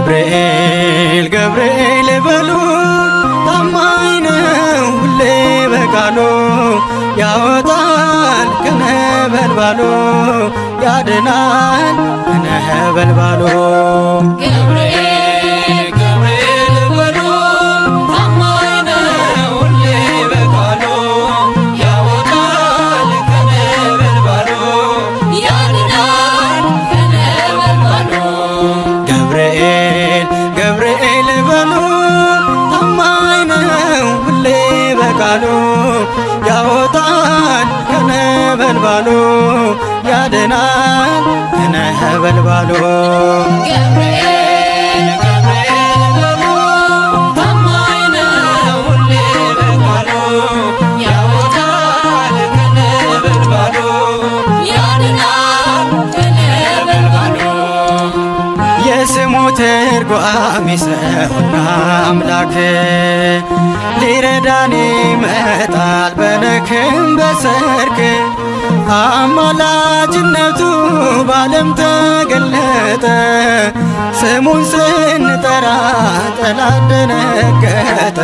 ገብርኤል ገብርኤል በሉ ታማኝ ነው ሁሌ በቃሉ ያወጣል ከነበልባሉ ያድናል ከነበልባሉ ገብርኤል ገብርኤል በሉ ታማኝ ነው ሁሌ በቃሉ ያወጣል ከነበልባሉ ያድናል ከነበልባሉ ገብርኤል ገብርኤል በሉ ታማኝ ነው ሁሌ በቃሉ ያወጣል ከነበልባሉ ያድናል ከነበልባሉ ገብርኤል ገብርኤል በሉ ታማኝ ነው ሁሌ በቃሉ ያወጣል ከነበልባሉ ያድናል ከነበልባሉ የስሙ ትርጓሜ ሰውና አምላክ ሊረዳን ይመጣል በነክም በሰርክ አማላጅነቱ ባለም ተገለጠ ስሙን ስንጠራ ጠላት ደነገጠ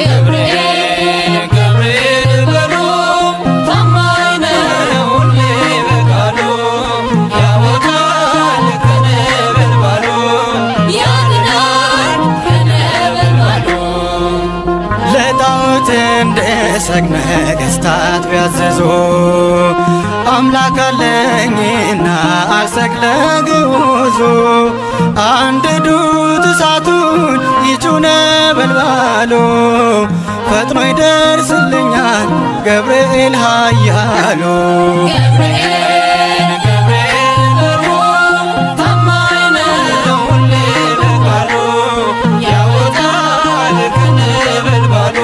ገብርኤል ገብርኤል በሉ ታማኝ ነው ሁሌ በቃሉ ያወጣል ከነበልባሉ ያድናል ከነበልባሉ ለጣዖት እንድሰግድ ነገሥታት ቢያዘዙ አምላክ አለኝና አልሰግድ ለግዑዙ አንድዱት እሳቱን ይጩ ነበልባሉ ፈጥኖ ይደርስልኛል ገብርኤል ኃያሉ ገብርኤል ገብርኤል በሉ ታማኝ ነው ሁሌ በቃሉ ያወጣል ከነበልባሉ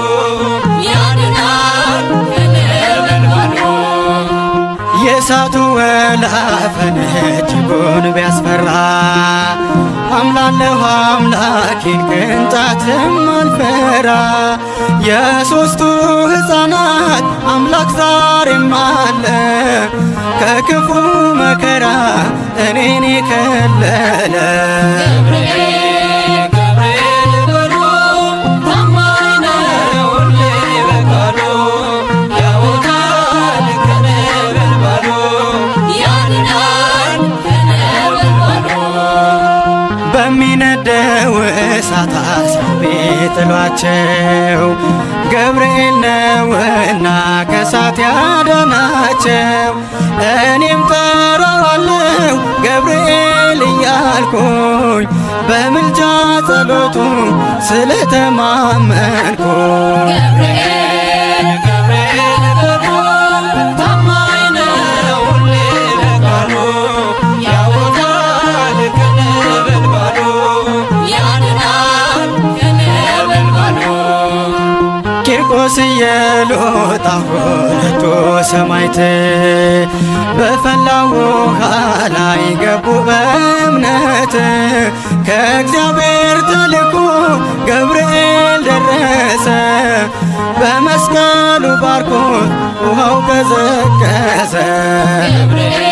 ያድናል ከነበልባሉ የእሳቱ ወላፈን እጅጉን ቢያስፈራ አምላለሁ አምላኬን ቅንጣትም አልፈራ የሦስቱ ሕፃናት አምላክ ዛሬም አለ ከክፉ መከራ እኔን የከለለ ገብርኤል ገብርኤል በሉ ታማኝ ነው ሁሌ በቃሉ ያወጣል ከነበልባሉ ያድናል ከነበልባሉ በሚነደው እሳት አስረው ቢጥሏቸው ገብርኤል ነውና ከእሳት ያዳናቸው እኔም ጠራዋለሁ ገብርኤል እያልኩኝ በምልጃ ጸሎቱ ስለተማመንኩኝ ገብርኤል ገብርኤል በሉ ታማኝ ነው ሁሌ በቃሉ ያወጣል ከነበልባሉ ያድናል ከነበልባሉ ቂርቆስ ኢየሉጣ ሁለቱ ሰማዕት በፈላው ውሃ ላይ ገቡ በእምነት ከእግዚአብሔር ተልኮ ገብርኤል ደረሰ በመስቀሉ ባርኮት ውሃው ቀዘቀዘ ገብርኤል